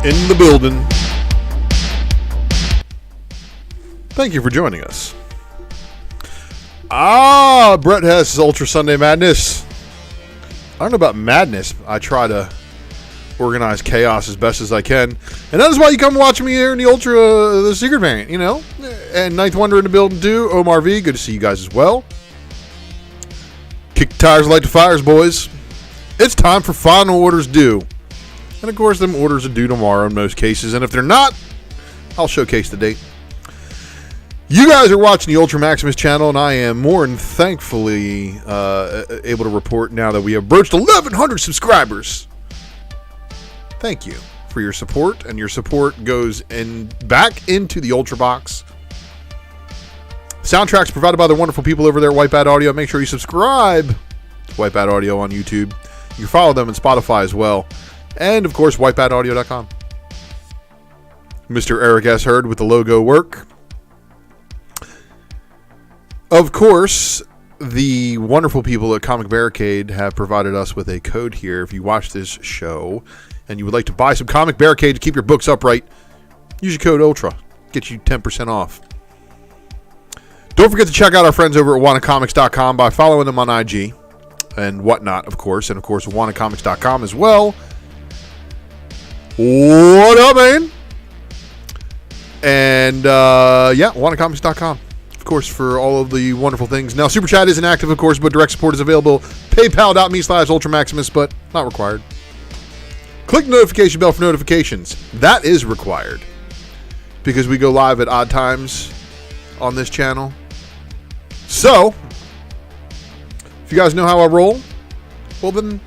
in the building. Thank you for joining us. Brett Hess' Ultra Sunday Madness. I don't know about madness. I try to organize chaos as best as I can. And that is why you come watch me here in the Ultra, the Secret Variant, you know. And Ninth Wonder in the building too. Omar V, good to see you guys as well. Kick the tires, light the fires, boys. It's time for final orders due. And of course, them orders are due tomorrow in most cases. And if they're not, I'll showcase the date. You guys are watching the ULTRAMAXIMUS channel, and I am more than thankfully able to report now that we have broached 1,100 subscribers. Thank you for your support, and your support goes back into the Ultra Box. Soundtracks provided by the wonderful people over there at Wipeout Audio. Make sure you subscribe to Wipeout Audio on YouTube. You can follow them on Spotify as well. And, of course, wipeoutaudio.com. Mr. Eric S. Hurd with the logo work. Of course, the wonderful people at Comic Barricade have provided us with a code here. If you watch this show and you would like to buy some Comic Barricade to keep your books upright, use your code ULTRA. Get you 10% off. Don't forget to check out our friends over at WannaComics.com by following them on IG and whatnot, of course. And, of course, WannaComics.com as well. What up, man? And, yeah, WannaComics.com. Of course, for all of the wonderful things. Now, Super Chat isn't active, of course, but direct support is available. PayPal.me/UltraMaximus, but not required. Click the notification bell for notifications. That is required. Because we go live at odd times on this channel. So, if you guys know how I roll, well then,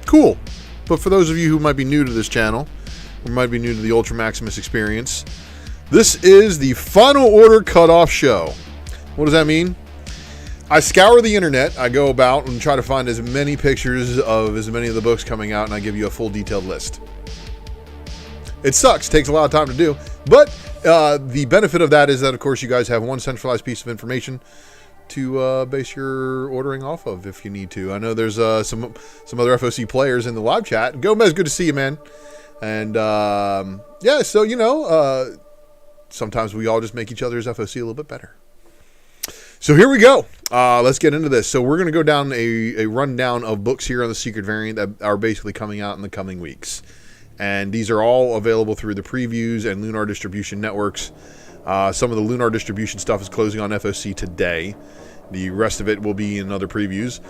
cool. But for those of you who might be new to this channel, or might be new to the ULTRAMAXIMUS experience, this is the final order cutoff show. What does that mean? I scour the internet. I go about and try to find as many pictures of as many of the books coming out, and I give you a full detailed list. It sucks. Takes a lot of time to do. But the benefit of that is that, of course, you guys have one centralized piece of information to base your ordering off of if you need to. I know there's some other FOC players in the live chat. Gomez, good to see you, man. And, yeah, so, you know, sometimes we all just make each other's FOC a little bit better. So here we go. Let's get into this. So we're going to go down a rundown of books here on the Secret Variant that are basically coming out in the coming weeks. And these are all available through the previews and Lunar distribution networks. Some of the Lunar distribution stuff is closing on FOC today. The rest of it will be in other previews.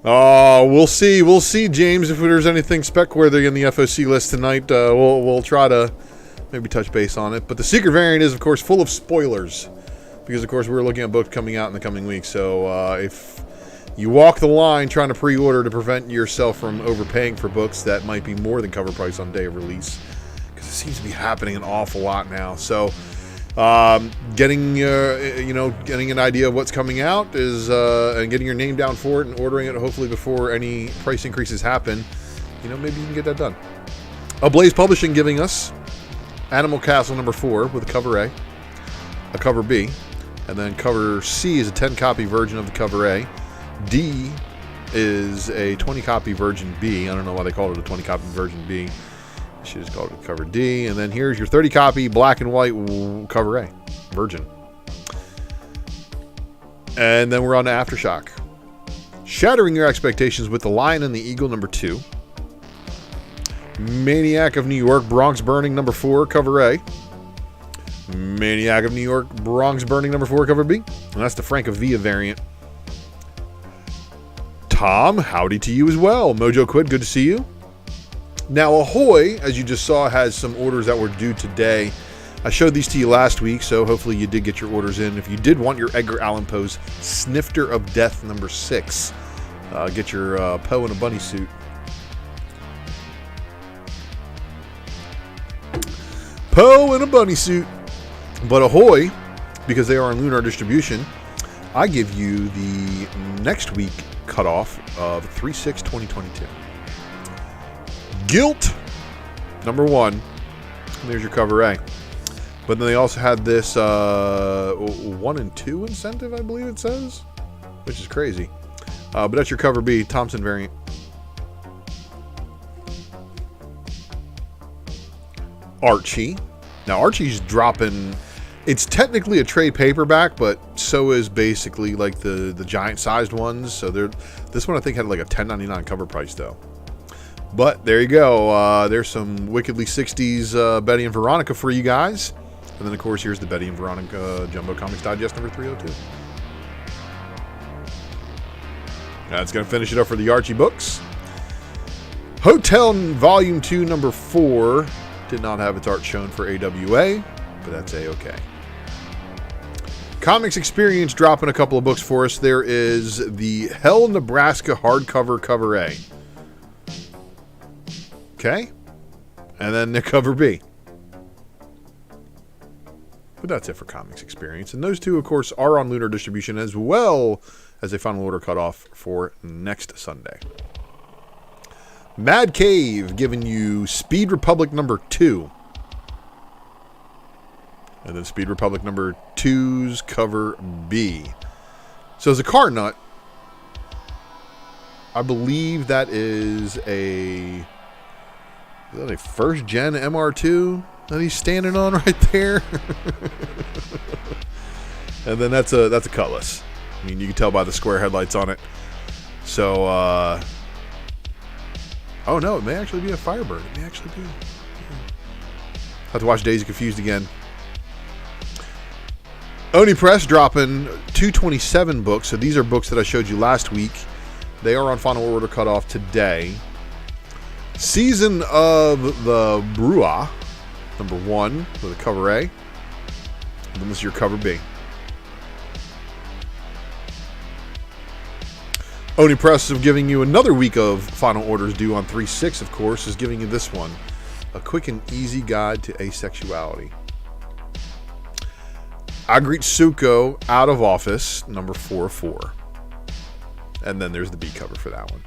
We'll see. We'll see, James, if there's anything spec-worthy in the FOC list tonight. We'll try to maybe touch base on it. But the Secret Variant is, of course, full of spoilers. Because, of course, we're looking at books coming out in the coming weeks. So if you walk the line trying to pre-order to prevent yourself from overpaying for books that might be more than cover price on day of release. Because it seems to be happening an awful lot now. So getting an idea of what's coming out is and getting your name down for it and ordering it hopefully before any price increases happen. You know, maybe you can get that done. Blaze Publishing giving us Animal Castle number 4 with a cover A, a cover B, and then cover C is a 10-copy version of the cover A. D is a 20-copy version B. I don't know why they called it a 20-copy version B. They should just call it cover D. And then here's your 30-copy black and white cover A, virgin. And then we're on to Aftershock. Shattering Your Expectations with The Lion and the Eagle number 2. Maniac of New York, Bronx Burning number 4, cover A. Maniac of New York, Bronx Burning number 4, cover B. And that's the Franca Villa variant. Tom, howdy to you as well. Mojo Quid, good to see you. Now, Ahoy, as you just saw, has some orders that were due today. I showed these to you last week, so hopefully you did get your orders in. If you did want your Edgar Allan Poe's Snifter of Death number 6, get your Poe in a bunny suit. Poe in a bunny suit. But Ahoy, because they are on Lunar distribution, I give you the next week cutoff of 3/6/2022. Guilt, number 1. There's your cover A. But then they also had this 1 and 2 incentive, I believe it says, which is crazy. But that's your cover B, Thompson variant. Archie. Now, Archie's dropping... It's technically a trade paperback, but so is basically like the giant-sized ones. So this one, I think, had like a $10.99 cover price, though. But there you go. There's some wickedly 60s Betty and Veronica for you guys. And then, of course, here's the Betty and Veronica Jumbo Comics Digest number 302. That's going to finish it up for the Archie books. Hotel Volume 2, number 4 did not have its art shown for AWA, but that's A-okay. Comics Experience dropping a couple of books for us. There is the Hell, Nebraska hardcover, cover A. Okay. And then the cover B. But that's it for Comics Experience. And those two, of course, are on Lunar distribution as well as a final order cutoff for next Sunday. Mad Cave giving you Speed Republic number 2. And then Speed Republic number 2's cover B. So as a car nut, I believe that is a first gen MR2 that he's standing on right there. And then that's a Cutlass. I mean, you can tell by the square headlights on it. So, oh no, it may actually be a Firebird. It may actually be. Have to watch Daisy Confused again. Oni Press dropping 227 books. So these are books that I showed you last week. They are on final order cutoff today. Season of the Brua, number 1 with a cover A. And then this is your cover B. Oni Press is giving you another week of final orders due on 3/6, of course, is giving you this one. A quick and easy guide to asexuality. Agritsuko Out of Office, number 4/4. And then there's the B cover for that one.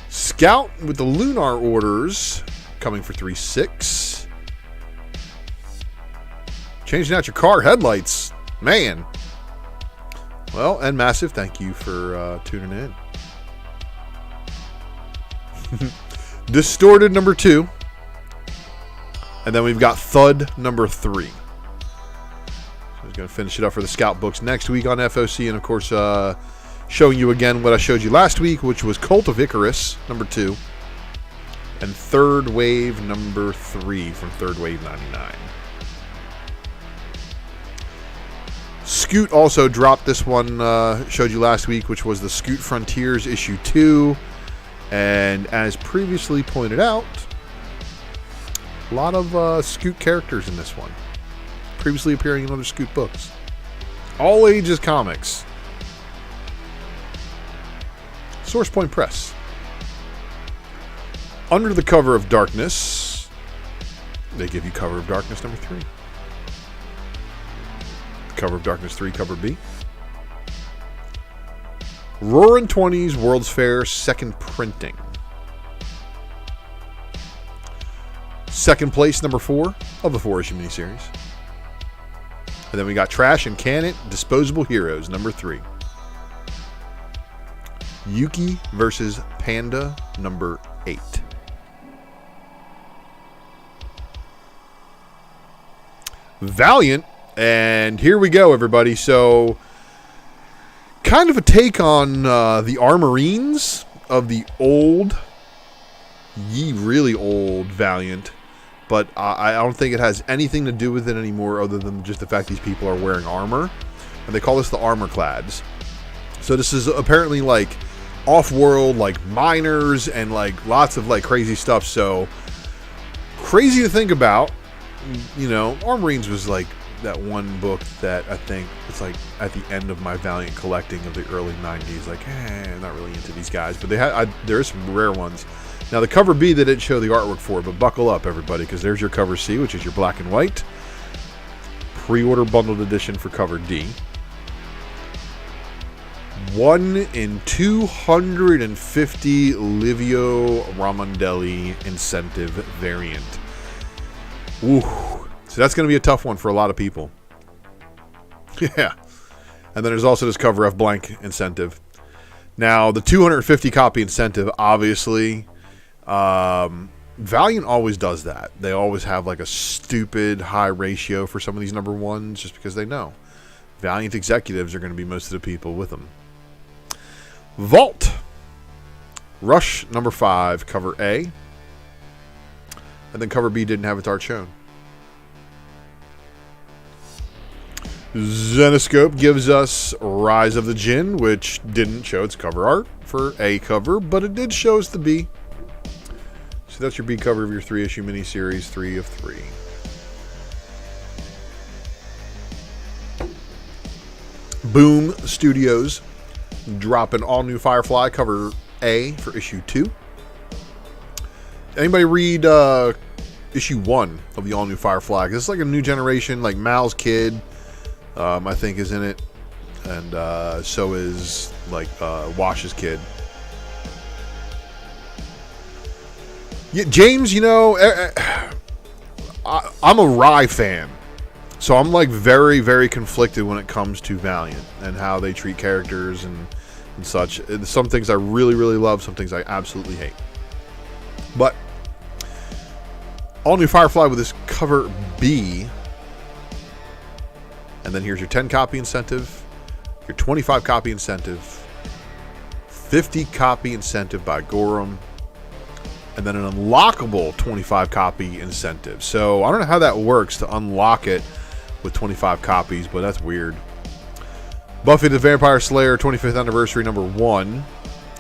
Scout with the Lunar orders coming for 3/6. Changing out your car headlights. Man. Well, and Massive, thank you for tuning in. Distorted number 2. And then we've got Thud number 3. So he's going to finish it up for the Scout books next week on FOC. And, of course, showing you again what I showed you last week, which was Cult of Icarus, number 2. And Third Wave, number 3 from Third Wave 99. Scoot also dropped this one, showed you last week, which was the Scoot Frontiers issue 2. And as previously pointed out, a lot of Scoot characters in this one. Previously appearing in other Scoot books. All ages comics. Source Point Press. Under the Cover of Darkness, they give you Cover of Darkness number 3. Cover of Darkness 3, cover B. Roaring 20s World's Fair second printing. Second place, number 4 of the 4-issue miniseries. And then we got Trash and Can It Disposable Heroes, number 3. Yuki versus Panda, number 8. Valiant. And here we go, everybody. So, kind of a take on the Armorines of the old, really old Valiant. But I don't think it has anything to do with it anymore other than just the fact these people are wearing armor. And they call this the Armor Clads. So this is apparently like off-world, like miners and like lots of like crazy stuff. So, crazy to think about. You know, Armorines was like that one book that I think it's like at the end of my Valiant collecting of the early 90s. Like, I'm not really into these guys, but there's some rare ones. Now the cover B they didn't show the artwork for, but buckle up, everybody, because there's your cover C, which is your black and white. Pre-order bundled edition for cover D. 1 in 250 Livio Ramondelli incentive variant. Ooh. So that's going to be a tough one for a lot of people. Yeah. And then there's also this cover F blank incentive. Now, the 250 copy incentive, obviously, Valiant always does that. They always have like a stupid high ratio for some of these number ones just because they know Valiant executives are going to be most of the people with them. Vault. Rush number 5, cover A. And then cover B didn't have its art shown. Zenoscope gives us Rise of the Jinn, which didn't show its cover art for A cover, but it did show us the B. So that's your B cover of your 3-issue miniseries, 3 of 3. Boom Studios dropping all new Firefly cover A for issue 2. Anybody read issue 1 of the all new Firefly? This is like a new generation, like Mal's kid, I think, is in it, and so is like Wash's kid. Yeah, James, you know, I'm a Rye fan, so I'm like very, very conflicted when it comes to Valiant and how they treat characters and such. Some things I really, really love, some things I absolutely hate. But all new Firefly with this cover B. And then here's your 10 copy incentive, your 25 copy incentive, 50 copy incentive by Gorham, and then an unlockable 25 copy incentive. So I don't know how that works to unlock it with 25 copies, but that's weird. Buffy the Vampire Slayer 25th Anniversary number 1,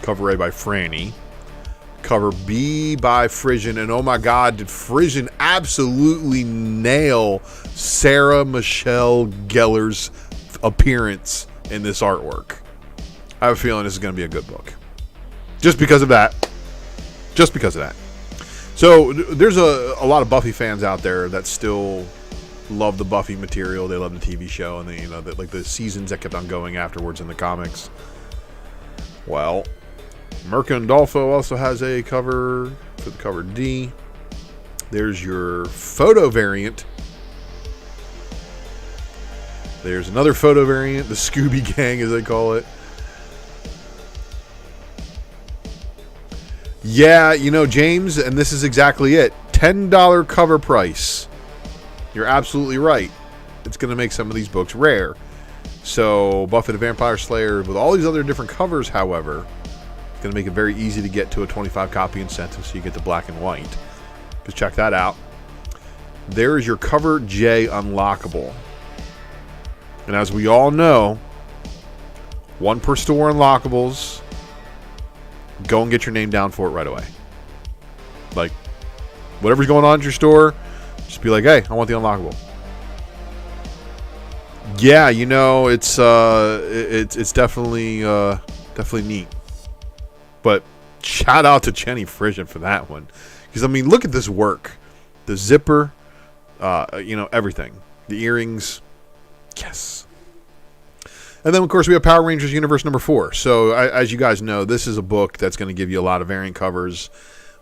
cover A by Franny, cover B by Frisian, and oh my god, did Frisian absolutely nail Sarah Michelle Gellar's appearance in this artwork. I have a feeling this is going to be a good book. Just because of that. Just because of that. So there's a lot of Buffy fans out there that still love the Buffy material. They love the TV show and like the seasons that kept on going afterwards in the comics. Well, Mercandolfo also has a cover for the cover D. There's your photo variant. There's another photo variant, the Scooby Gang as they call it. Yeah, you know, James, and this is exactly it. $10 cover price. You're absolutely right. It's going to make some of these books rare. So, Buffy the Vampire Slayer, with all these other different covers, however, it's going to make it very easy to get to a 25 copy incentive so you get the black and white. Just check that out. There is your cover J unlockable. And as we all know, 1 per store unlockables. Go and get your name down for it right away. Like, whatever's going on at your store, just be like, hey, I want the unlockable. Yeah, you know, it's definitely neat. But shout out to Jenny Frisian for that one, because I mean, look at this work, the zipper, everything, the earrings, yes. And then, of course, we have Power Rangers Universe number 4. So, as you guys know, this is a book that's going to give you a lot of variant covers.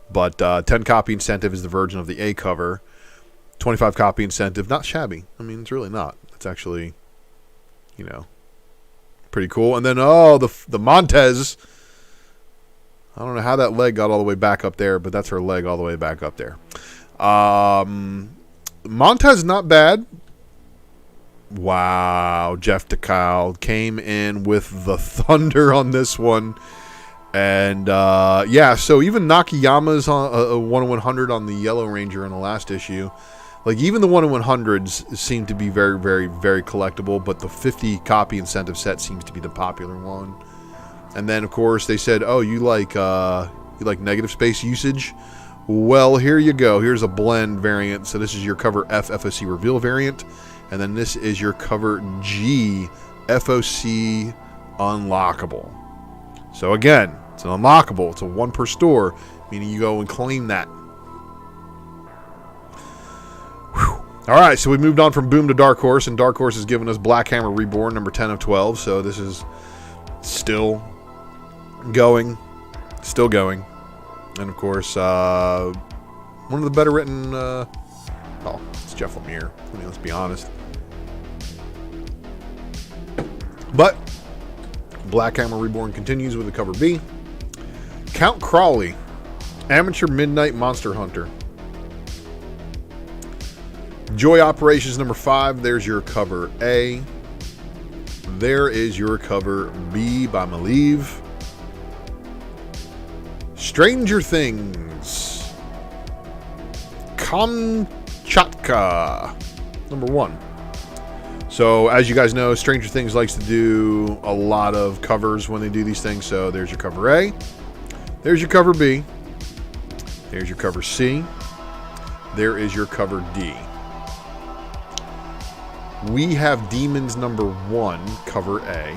But 10 copy incentive is the version of the A cover. 25 copy incentive, not shabby. I mean, it's really not. It's actually, pretty cool. And then, the Montez. I don't know how that leg got all the way back up there, but that's her leg all the way back up there. Montez, not bad. Wow, Jeff DeKyle came in with the thunder on this one. And, so even Nakayama's on a 1-in-100 on the Yellow Ranger in the last issue. Like, even the 1-in-100s seem to be very, very, very collectible, but the 50 copy incentive set seems to be the popular one. And then, of course, they said, oh, you like negative space usage? Well, here you go. Here's a blend variant. So this is your cover F FOC reveal variant. And then this is your cover G FOC unlockable. So again, it's an unlockable. It's a 1 per store, meaning you go and claim that. Whew. All right, so we moved on from Boom to Dark Horse, and Dark Horse has given us Black Hammer Reborn, number 10 of 12. So this is still going. And of course, one of the better written, it's Jeff Lemire. I mean, let's be honest. But Black Hammer Reborn continues with the cover B. Count Crawley Amateur Midnight Monster Hunter. Joy Operations number 5. There's your cover A. There is your cover B by Malieve. Stranger Things. Kamchatka number 1. So, as you guys know, Stranger Things likes to do a lot of covers when they do these things. So, there's your cover A. There's your cover B. There's your cover C. There is your cover D. We have Demons number 1, cover A.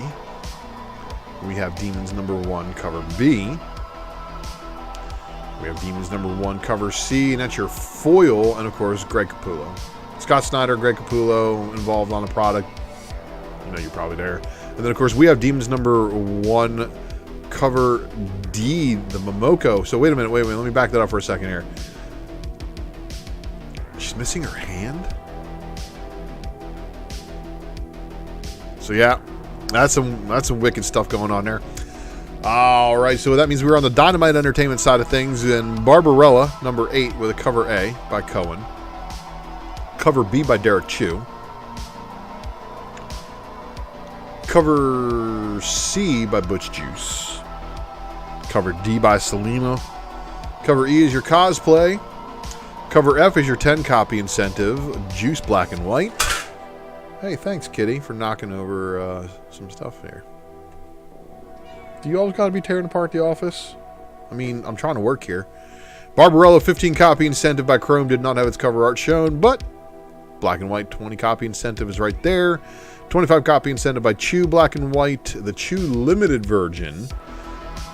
We have Demons number 1, cover B. We have Demons number 1, cover C, and that's your foil, and of course, Greg Capullo. Scott Snyder, Greg Capullo involved on the product. You know, you're probably there. And then, of course, we have Demons number 1, cover D, the Momoko. So, wait a minute. Let me back that up for a second here. She's missing her hand? So, yeah, that's some wicked stuff going on there. All right, so that means we're on the Dynamite Entertainment side of things. And Barbarella, number 8, with a cover A by Cohen. Cover B by Derek Chu. Cover C by Butch Juice. Cover D by Selena. Cover E is your cosplay. Cover F is your 10-copy incentive. Juice Black and White. Hey, thanks, Kitty, for knocking over some stuff there. Do you always got to be tearing apart the office? I mean, I'm trying to work here. Barbarella 15-copy incentive by Chrome did not have its cover art shown, but Black and White 20-copy incentive is right there. 25-copy incentive by Chew Black and White, the Chew Limited version,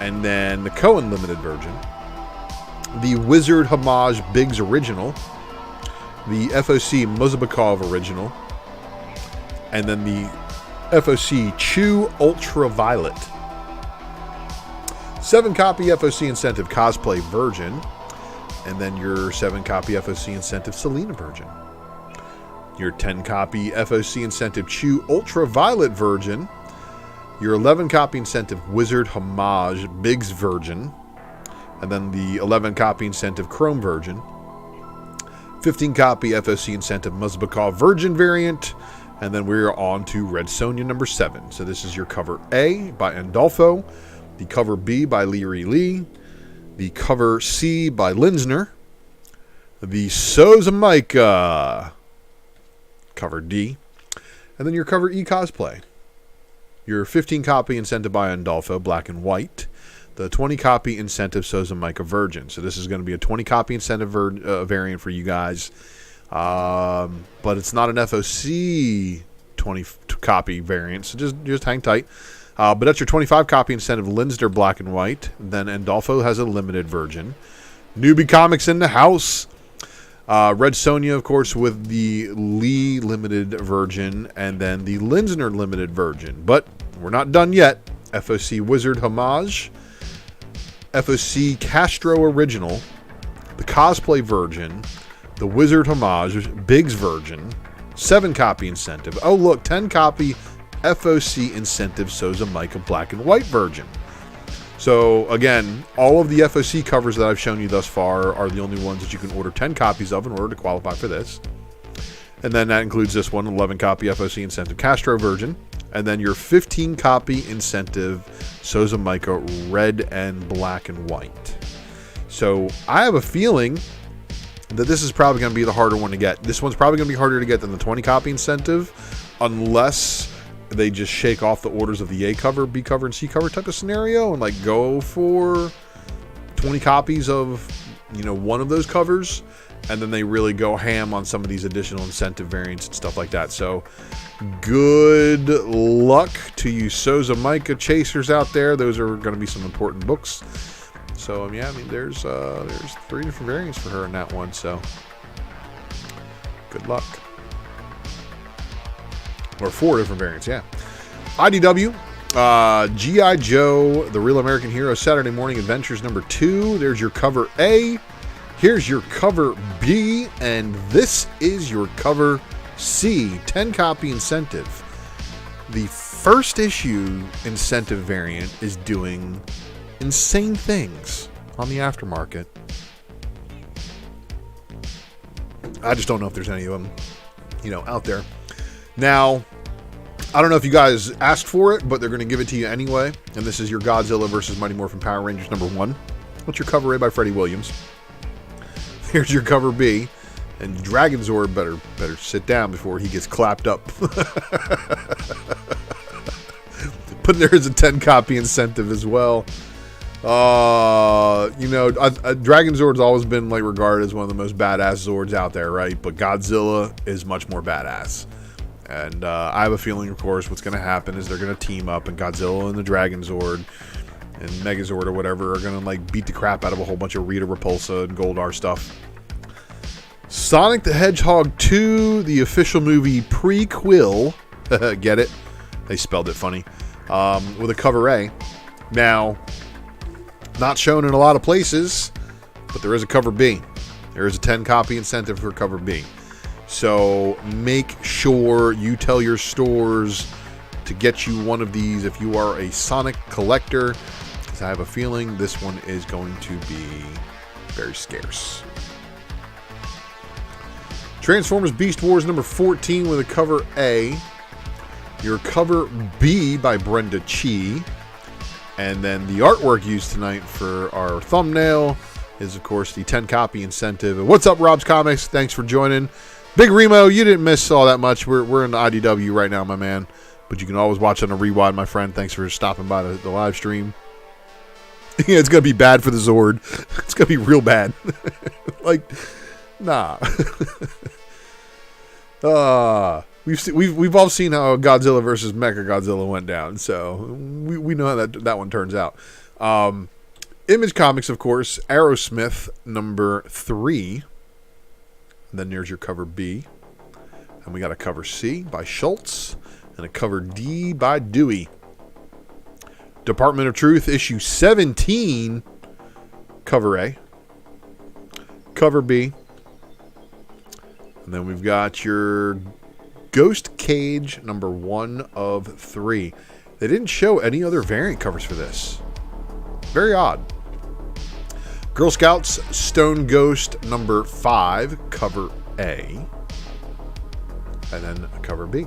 and then the Cohen Limited version. The Wizard Homage Biggs Original, the FOC Mozabakov Original, and then the FOC Chew Ultraviolet. 7-copy FOC incentive cosplay version, and then your 7-copy FOC incentive Selena version. Your 10-copy FOC incentive Chew Ultraviolet version. Your 11-copy incentive Wizard Homage Biggs version. And then the 11-copy incentive Chrome version. 15-copy FOC incentive Muzbakov Virgin variant. And then we're on to Red Sonja number 7. So this is your cover A by Andolfo. The cover B by Leary Lee. The cover C by Linsner. The Sozamaika cover D. And then your cover E cosplay. Your 15-copy incentive by Andolfo, Black and White. The 20-copy incentive Sozamaika Virgin. So this is going to be a 20-copy incentive variant for you guys. But it's not an FOC 20-copy variant, so just hang tight. But that's your 25-copy incentive Linsner Black and White. Then Andolfo has a limited version. Newbie Comics in the house. Red Sonja, of course, with the Lee limited version, and then the Linsner limited version. But we're not done yet. FOC Wizard Homage, FOC Castro Original, the cosplay version, the Wizard Homage Biggs version, 7-copy incentive. Oh, look, 10-copy FOC incentive Sozamaika Black and White version. So, again, all of the FOC covers that I've shown you thus far are the only ones that you can order 10 copies of in order to qualify for this. And then that includes this one, 11-copy FOC incentive Castro version. And then your 15-copy incentive Sozamaika Red and Black and White. So, I have a feeling that this is probably going to be the harder one to get. This one's probably going to be harder to get than the 20-copy incentive, unless they just shake off the orders of the A cover, B cover, and C cover type of scenario and like go for 20 copies of, you know, one of those covers, and then they really go ham on some of these additional incentive variants and stuff like that. So good luck to you Sozamaika chasers out there. Those are going to be some important books. So yeah, I mean there's 3 different variants for her in that one, so good luck. Or 4 different variants, yeah. IDW, G.I. Joe, The Real American Hero, Saturday Morning Adventures number 2. There's your cover A. Here's your cover B. And this is your cover C. 10-copy incentive. The first issue incentive variant is doing insane things on the aftermarket. I just don't know if there's any of them, out there. Now, I don't know if you guys asked for it, but they're going to give it to you anyway. And this is your Godzilla vs. Mighty Morphin Power Rangers #1. What's your cover A by Freddie Williams? Here's your cover B. And Dragon Zord better sit down before he gets clapped up. But there is a 10 copy incentive as well. Dragon Zord's always been regarded as one of the most badass Zords out there, right? But Godzilla is much more badass. And I have a feeling, of course, what's going to happen is they're going to team up, and Godzilla and the Dragon Zord and Megazord or whatever are going to beat the crap out of a whole bunch of Rita Repulsa and Goldar stuff. Sonic the Hedgehog 2, the official movie prequel. Get it? They spelled it funny. With a cover A. Now, not shown in a lot of places, but there is a cover B. There is a 10 copy incentive for cover B. So make sure you tell your stores to get you one of these if you are a Sonic collector, because I have a feeling this one is going to be very scarce. Transformers Beast Wars #14 with a cover A. Your cover B by Brenda Chi. And then the artwork used tonight for our thumbnail is, of course, the 10 copy incentive. And what's up, Rob's Comics? Thanks for joining. Big Remo, you didn't miss all that much. We're in the IDW right now, my man. But you can always watch on a rewind, my friend. Thanks for stopping by the live stream. Yeah, it's going to be bad for the Zord. It's going to be real bad. Nah. We've all seen how Godzilla versus Mechagodzilla went down, so we know how that one turns out. Image Comics, of course, Aerosmith #3. And then there's your cover B. And we got a cover C by Schultz and a cover D by Dewey. Department of Truth issue 17, cover A. Cover B. And then we've got your Ghost Cage #1 of 3. They didn't show any other variant covers for this. Very odd. Girl Scouts Stone Ghost #5, cover A. And then a cover B.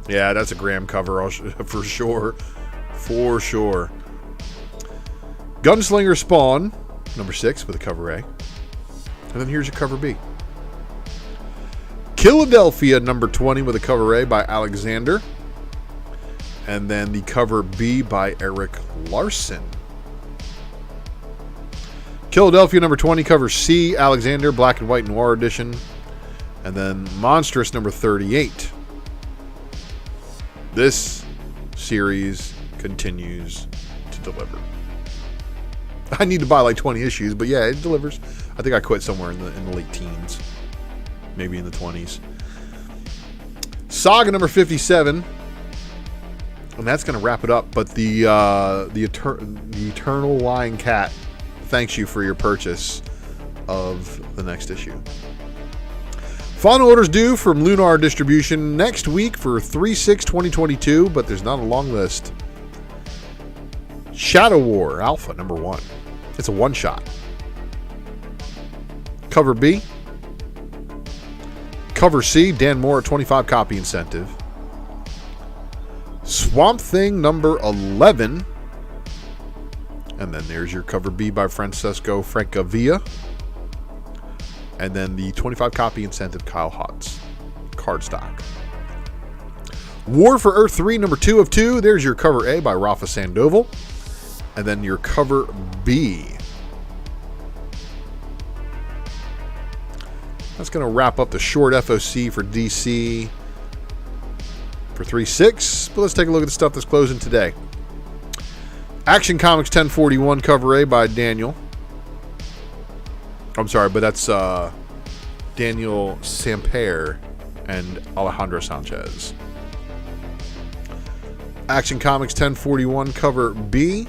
Yeah, that's a Graham cover for sure. For sure. Gunslinger Spawn #6 with a cover A. And then here's your cover B. Philadelphia #20 with a cover A by Alexander. And then the cover B by Eric Larson. Philadelphia #20, cover C, Alexander, Black and White Noir Edition. And then Monstrous #38. This series continues to deliver. I need to buy 20 issues, but yeah, it delivers. I think I quit somewhere in the late teens. Maybe in the 20s. Saga #57. And that's going to wrap it up. But the Eternal Lying Cat thanks you for your purchase of the next issue. Final orders due from Lunar Distribution next week for 3/6/2022, but there's not a long list. Shadow War Alpha #1. It's a one-shot. Cover B. Cover C, Dan Moore, 25 copy incentive. Swamp Thing #11. And then there's your cover B by Francesco Francavilla. And then the 25 copy incentive, Kyle Hotz. Cardstock. War for Earth 3 #2 of 2. There's your cover A by Rafa Sandoval. And then your cover B. That's going to wrap up the short FOC for DC for 3/6. But let's take a look at the stuff that's closing today. Action Comics 1041, cover A by Daniel. I'm sorry, but that's Daniel Samper and Alejandro Sanchez. Action Comics 1041, cover B.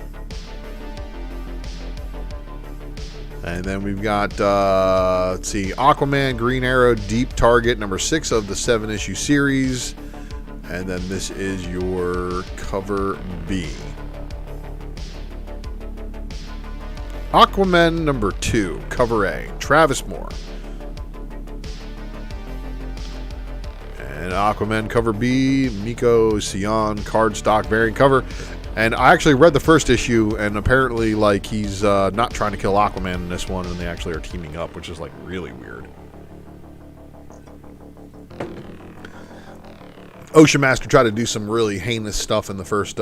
And then we've got, let's see, Aquaman, Green Arrow, Deep Target, #6 of the 7-issue series. And then this is your cover B. Aquaman number 2, cover A, Travis Moore. And Aquaman cover B, Miko Sion, cardstock variant cover. And I actually read the first issue, and apparently, like, he's not trying to kill Aquaman in this one, and they actually are teaming up, which is, like, really weird. Ocean Master tried to do some really heinous stuff in the first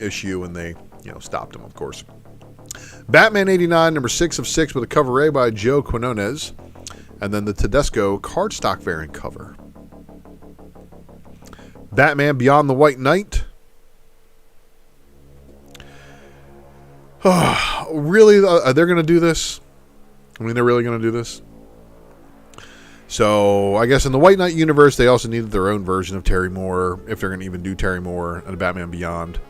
issue, and they, stopped him, of course. Batman 89, number 6 of 6, with a cover A by Joe Quinones, and then the Tedesco cardstock variant cover. Batman Beyond the White Knight. Really? They're going to do this? I mean, they're really going to do this? So, I guess in the White Knight universe, they also needed their own version of Terry Moore, if they're going to even do Terry Moore and Batman Beyond.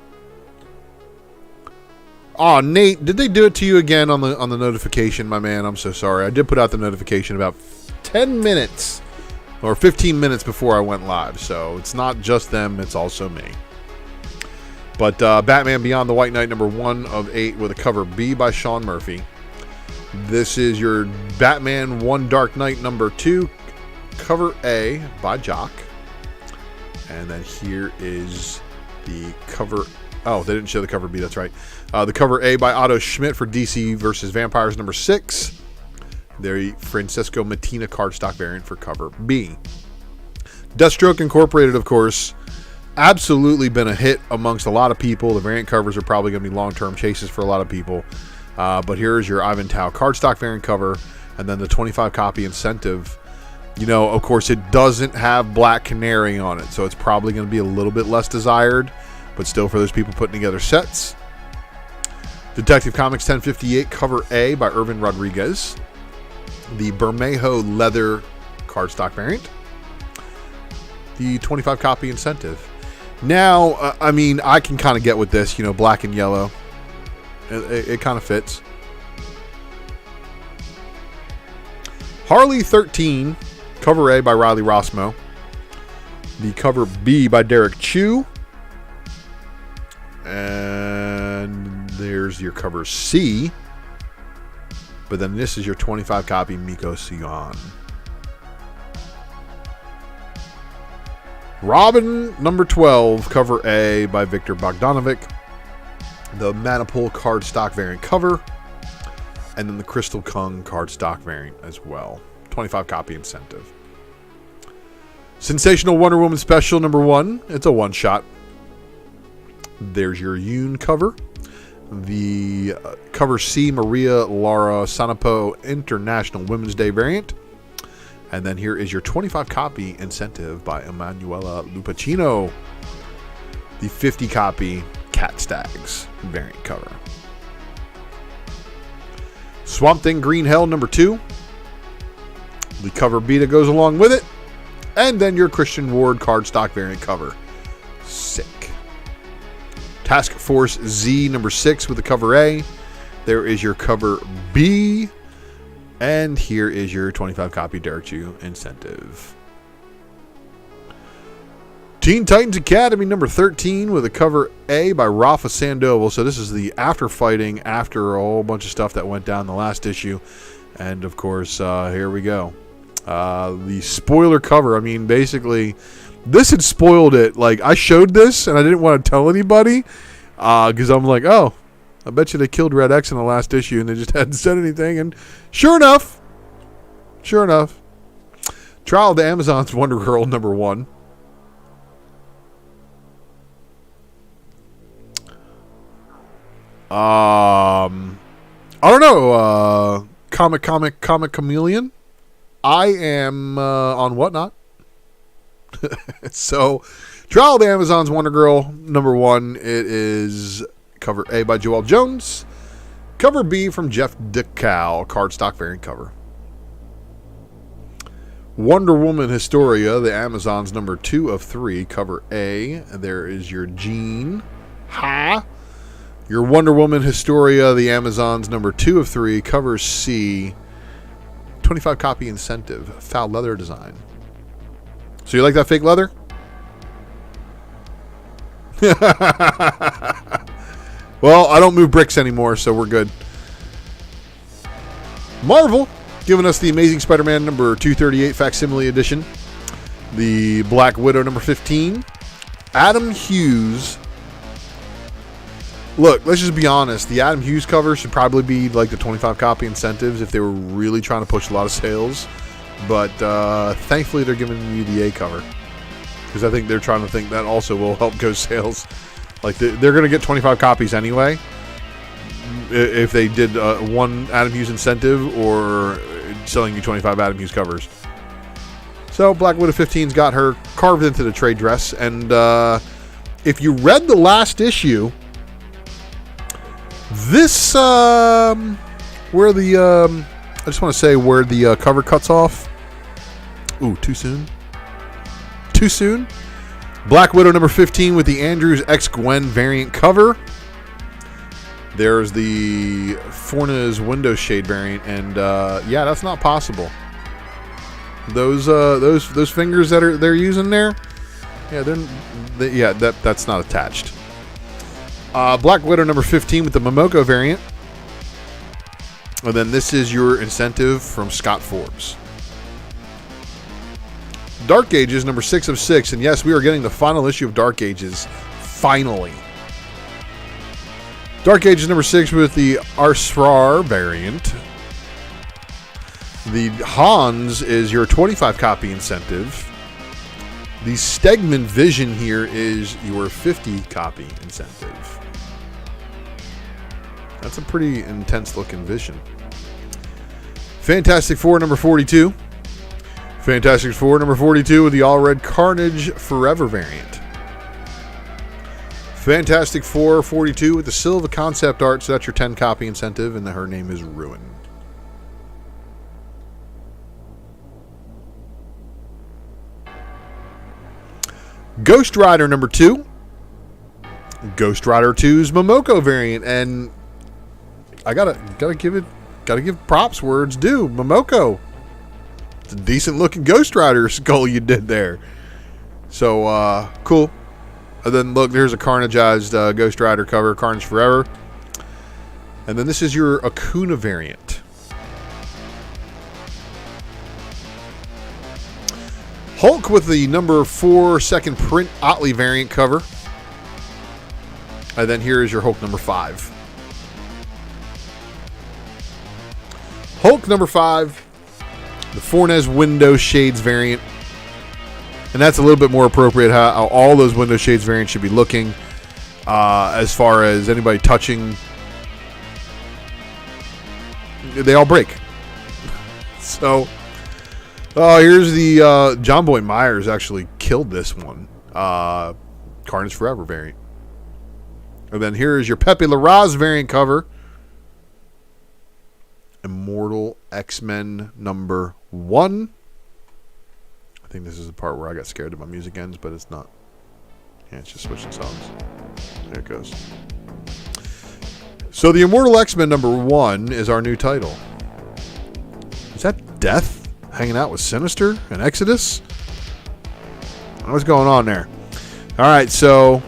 Oh, Nate, did they do it to you again on the notification, my man? I'm so sorry. I did put out the notification about 10 minutes or 15 minutes before I went live, so it's not just them, it's also me. But Batman Beyond the White Knight, number 1 of 8, with a cover B by Sean Murphy. This is your Batman 1 Dark Knight, number 2, cover A by Jock. And then here is the cover... Oh, they didn't show the cover B, that's right. The cover A by Otto Schmidt for DC versus Vampires, number 6. The Francisco Mattina cardstock variant for cover B. Deathstroke Incorporated, of course, absolutely been a hit amongst a lot of people. The variant covers are probably going to be long-term chases for a lot of people. But here's your Ivan Tao cardstock variant cover, and then the 25 copy incentive. Of course, it doesn't have Black Canary on it, so it's probably going to be a little bit less desired, but still for those people putting together sets. Detective Comics 1058 cover A by Irvin Rodriguez. The Bermejo leather cardstock variant. The 25 copy incentive. Now, I mean, I can kind of get with this, black and yellow. It kind of fits. Harley 13, cover A by Riley Rossmo. The cover B by Derek Chu. And there's your cover C. But then this is your 25 copy Miko Sion. Robin number 12, cover A by Victor Bogdanovic. The Manipul cardstock variant cover. And then the Crystal Kung cardstock variant as well. 25 copy incentive. Sensational Wonder Woman special number 1. It's a one-shot. There's your Yoon cover. The cover C, Maria Laura Sanapo International Women's Day variant. And then here is your 25 copy incentive by Emanuela Lupacino. The 50 copy Cat Stags variant cover. Swamp Thing Green Hell number 2. The cover B that goes along with it. And then your Christian Ward cardstock variant cover. Sick. Task Force Z number 6 with the cover A. There is your cover B. And here is your 25 copy Derek Chu incentive. Teen Titans Academy number 13 with a cover A by Rafa Sandoval. So this is the after fighting after a whole bunch of stuff that went down the last issue. And of course, here we go. The spoiler cover. I mean, basically, this had spoiled it. Like, I showed this and I didn't want to tell anybody because I'm like, oh, I bet you they killed Red X in the last issue and they just hadn't said anything. And sure enough, Trial of the Amazons Wonder Girl number 1. I don't know. Comic Chameleon. I am on Whatnot. So, Trial of the Amazons Wonder Girl number 1. It is cover A by Joelle Jones. Cover B from Jeff DeCal. Cardstock variant cover. Wonder Woman Historia, the Amazons number 2 of 3. Cover A. There is your Jean. Your Wonder Woman Historia, the Amazons number 2 of 3. Cover C. 25 copy incentive. Foul leather design. So you like that fake leather? Well, I don't move bricks anymore, so we're good. Marvel giving us the Amazing Spider-Man number 238 facsimile edition. The Black Widow number 15. Adam Hughes. Look, let's just be honest. The Adam Hughes cover should probably be like the 25 copy incentives if they were really trying to push a lot of sales. But thankfully they're giving you the A cover. Because I think they're trying to think that also will help Ghost sales. Like they're going to get 25 copies anyway. If they did one Adam Hughes incentive or selling you 25 Adam Hughes covers. So Black Widow 15's got her carved into the trade dress. And if you read the last issue, this where the I just want to say where the cover cuts off. Ooh, too soon. Too soon. Black Widow number 15 with the Andrews X Gwen variant cover. There's the Forna's window shade variant, and yeah, that's not possible. Those fingers that they're using there, yeah, that's not attached. Black Widow number 15 with the Momoko variant, and then this is your incentive from Scott Forbes. Dark Ages number 6 of 6, and yes, we are getting the final issue of Dark Ages finally. Dark Ages number 6 with the Arsrar variant. The Hans is your 25 copy incentive. The Stegman Vision here is your 50 copy incentive. That's a pretty intense looking vision. Fantastic Four number 42. Fantastic Four number 42 with the All Red Carnage Forever variant. Fantastic Four 42 with the Silva concept art, so that's your 10 copy incentive, and her name is Ruin. Ghost Rider number 2. Ghost Rider 2's Momoko variant, and I gotta give props where it's due. Momoko. It's a decent looking Ghost Rider skull you did there. So cool. And then look, there's a Carnageized Ghost Rider cover, Carnage Forever. And then this is your Akuna variant. Hulk with the number 4 second print Otley variant cover. And then here is your Hulk number 5. Hulk number 5, the Fornes Window Shades variant. And that's a little bit more appropriate how all those window shades variants should be looking. As far as anybody touching, they all break. So, here's the John Boy Myers actually killed this one. Carnage Forever variant. And then here is your Pepe Larraz variant cover. Immortal X-Men number 1. I think this is the part where I got scared that my music ends, but it's not. Yeah, it's just switching songs. There it goes. So the Immortal X-Men number 1 is our new title. Is that Death hanging out with Sinister and Exodus? What's going on there? All right, so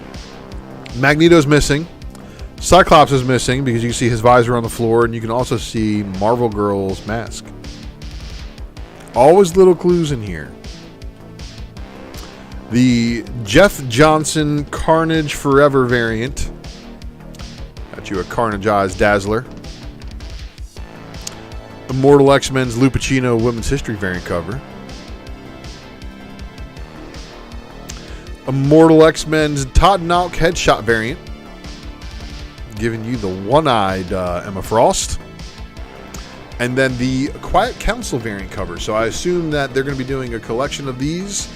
Magneto's missing. Cyclops is missing because you can see his visor on the floor, and you can also see Marvel Girl's mask. Always little clues in here. The Jeff Johnson Carnage Forever variant. Got you a Carnageized Dazzler. Immortal X-Men's Lou Pacino Women's History variant cover. Immortal X-Men's Todd Nauck Headshot variant. Giving you the one-eyed Emma Frost. And then the Quiet Council variant cover. So I assume that they're going to be doing a collection of these.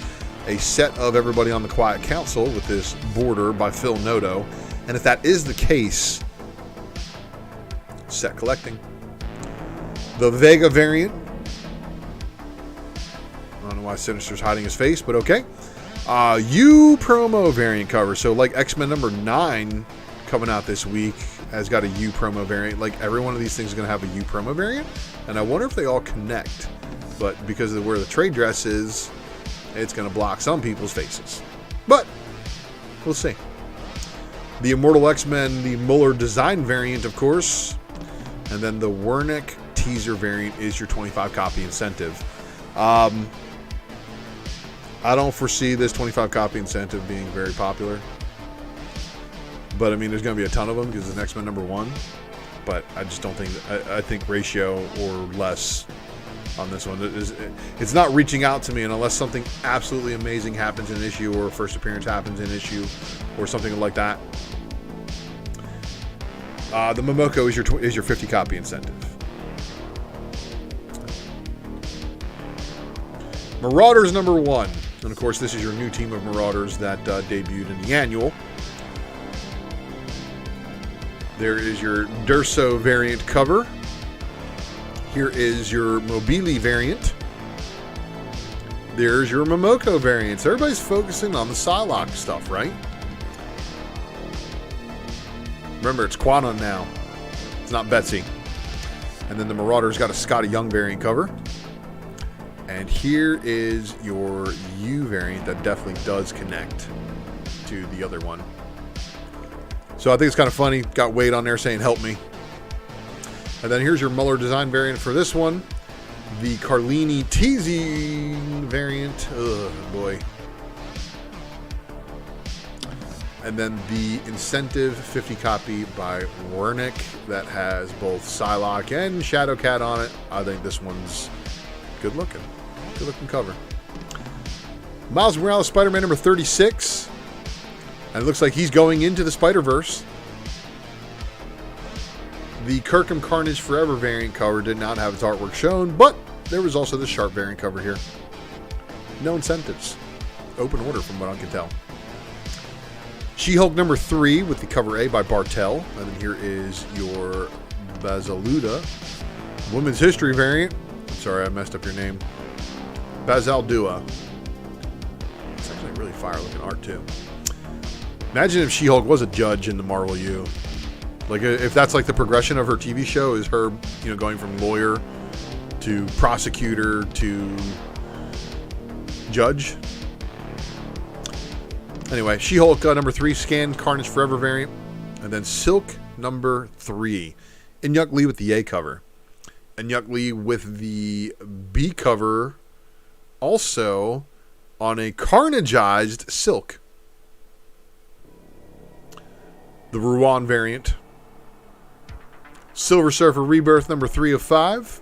A set of everybody on the Quiet Council with this border by Phil Noto. And if that is the case, set collecting. The Vega variant. I don't know why Sinister's hiding his face, but okay. U promo variant cover. So like X-Men number 9 coming out this week has got a U promo variant. Like every one of these things is going to have a U promo variant. And I wonder if they all connect. But because of where the trade dress is, it's going to block some people's faces. But we'll see. The Immortal X-Men, the Muller design variant, of course. And then the Wernick teaser variant is your 25 copy incentive. I don't foresee this 25 copy incentive being very popular. But, I mean, there's going to be a ton of them because it's X-Men #1. But I just don't think... I think ratio or less on this one. It's not reaching out to me, and unless something absolutely amazing happens in issue or a first appearance happens in issue or something like that. The Momoko is your 50 copy incentive. Marauders #1. And, of course, this is your new team of Marauders that debuted in the annual. There is your Durso variant cover. Here is your Mobili variant. There's your Momoko variants. Everybody's focusing on the Psylocke stuff, right? Remember, it's Quanon now. It's not Betsy. And then the Marauders got a Scotty Young variant cover. And here is your U variant that definitely does connect to the other one. So I think it's kind of funny. Got Wade on there saying, help me. And then here's your Muller design variant for this one. The Carlini teasing variant. Oh, boy. And then the incentive 50 copy by Wernick that has both Psylocke and Shadowcat on it. I think this one's good looking. Good looking cover. Miles Morales Spider-Man #36. And it looks like he's going into the Spider-Verse. The Kirkham Carnage Forever variant cover did not have its artwork shown, but there was also the Sharp variant cover here. No incentives. Open order from what I can tell. She-Hulk #3 with the cover A by Bartel. And then here is your Basaluda Women's History variant. I'm sorry, I messed up your name. Basaldua. It's actually really fire-looking art, too. Imagine if She-Hulk was a judge in the Marvel U. Like, if that's like the progression of her TV show, is her, you know, going from lawyer to prosecutor to judge. Anyway, She-Hulk #3, Scan Carnage Forever variant. And then Silk #3. Inyuk Lee with the A cover. Inyuk Lee with the B cover also on a carnageized Silk. The Ruan variant. Silver Surfer Rebirth #3 of 5.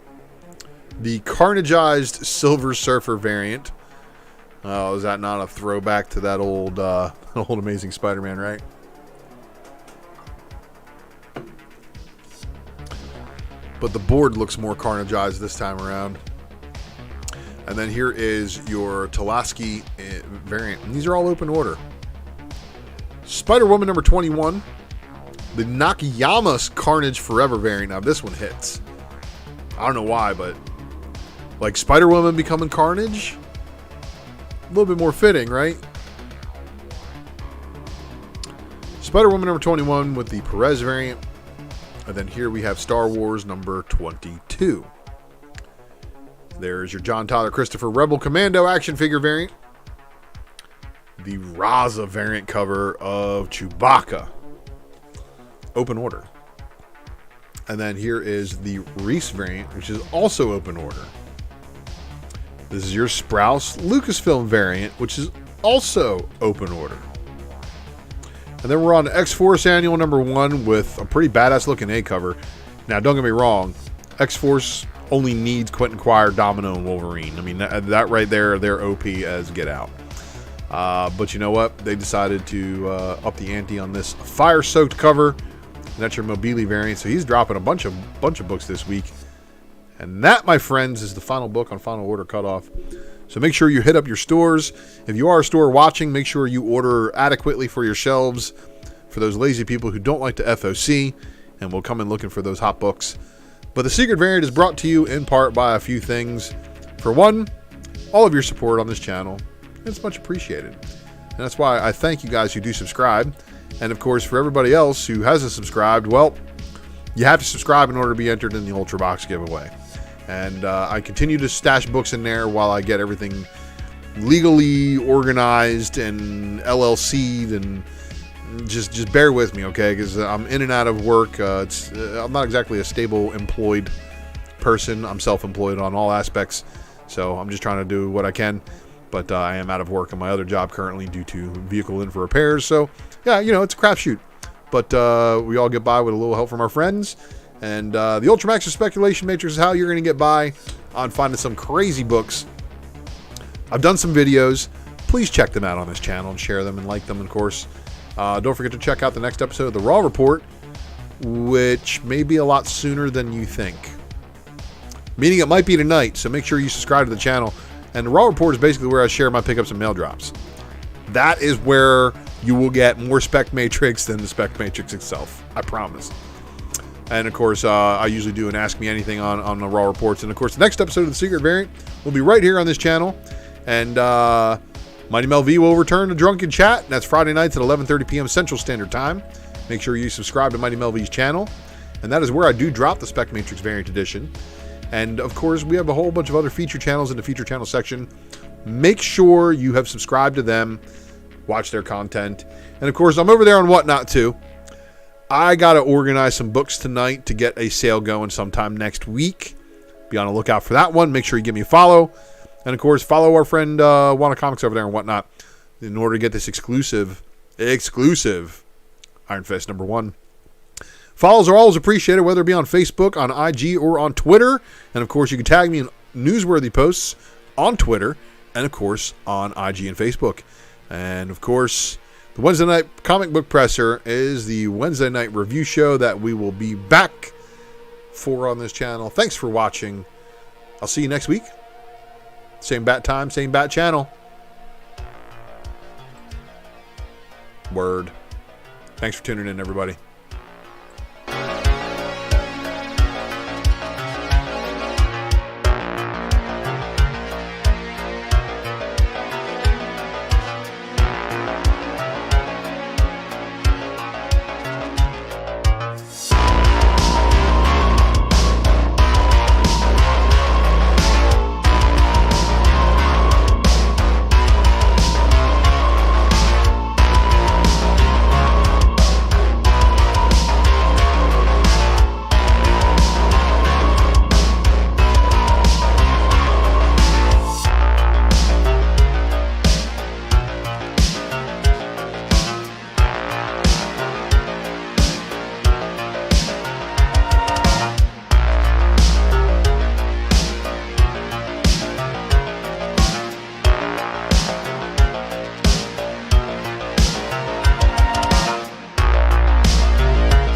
The carnageized Silver Surfer variant. Oh, is that not a throwback to that old Amazing Spider-Man, right? But the board looks more carnageized this time around. And then here is your Talaski variant. And these are all open order. Spider-Woman #21. The Nakayama's Carnage Forever variant. Now, this one hits. I don't know why, but like Spider-Woman becoming Carnage? A little bit more fitting, right? Spider-Woman #21 with the Perez variant. And then here we have Star Wars #22. There's your John Tyler Christopher Rebel Commando action figure variant. The Raza variant cover of Chewbacca. Open order. And then here is the Reese variant, which is also open order. This is your Sprouse Lucasfilm variant, which is also open order. And then we're on X-Force Annual #1 with a pretty badass looking A cover. Now, don't get me wrong. X-Force only needs Quentin Quire, Domino, and Wolverine. I mean, that right there, they're OP as get out. But you know what? They decided to up the ante on this fire-soaked cover. That's your Mobili variant. So he's dropping a bunch of books this week. And that, my friends, is the final book on Final Order Cutoff. So make sure you hit up your stores. If you are a store watching, make sure you order adequately for your shelves for those lazy people who don't like to FOC and will come in looking for those hot books. But the secret variant is brought to you in part by a few things. For one, all of your support on this channel. It's much appreciated. And that's why I thank you guys who do subscribe. And of course, for everybody else who hasn't subscribed, well, you have to subscribe in order to be entered in the Ultra Box giveaway. And I continue to stash books in there while I get everything legally organized and LLC'd, and just bear with me, okay? Because I'm in and out of work. I'm not exactly a stable employed person. I'm self-employed on all aspects, so I'm just trying to do what I can. But I am out of work on my other job currently due to vehicle in for repairs. So, yeah, it's a crapshoot. But we all get by with a little help from our friends. And the ULTRAMAXIMUS Speculation Matrix is how you're going to get by on finding some crazy books. I've done some videos. Please check them out on this channel and share them and like them, of course. Don't forget to check out the next episode of the Raw Report, which may be a lot sooner than you think. Meaning it might be tonight, so make sure you subscribe to the channel. And the Raw Report is basically where I share my pickups and mail drops. That is where you will get more Spec Matrix than the Spec Matrix itself. I promise. And, of course, I usually do an Ask Me Anything on the Raw Reports. And, of course, the next episode of the Secret Variant will be right here on this channel. And Mighty Mel V will return to Drunken Chat. That's Friday nights at 11:30 p.m. Central Standard Time. Make sure you subscribe to Mighty Mel V's channel. And that is where I do drop the Spec Matrix Variant Edition. And, of course, we have a whole bunch of other feature channels in the feature channel section. Make sure you have subscribed to them. Watch their content. And, of course, I'm over there on Whatnot, too. I got to organize some books tonight to get a sale going sometime next week. Be on the lookout for that one. Make sure you give me a follow. And, of course, follow our friend Wanna Comics over there and Whatnot in order to get this exclusive Iron Fist #1. Follows are always appreciated, whether it be on Facebook, on IG, or on Twitter. And, of course, you can tag me in newsworthy posts on Twitter and, of course, on IG and Facebook. And, of course, the Wednesday Night Comic Book Presser is the Wednesday night review show that we will be back for on this channel. Thanks for watching. I'll see you next week. Same bat time, same bat channel. Word. Thanks for tuning in, everybody.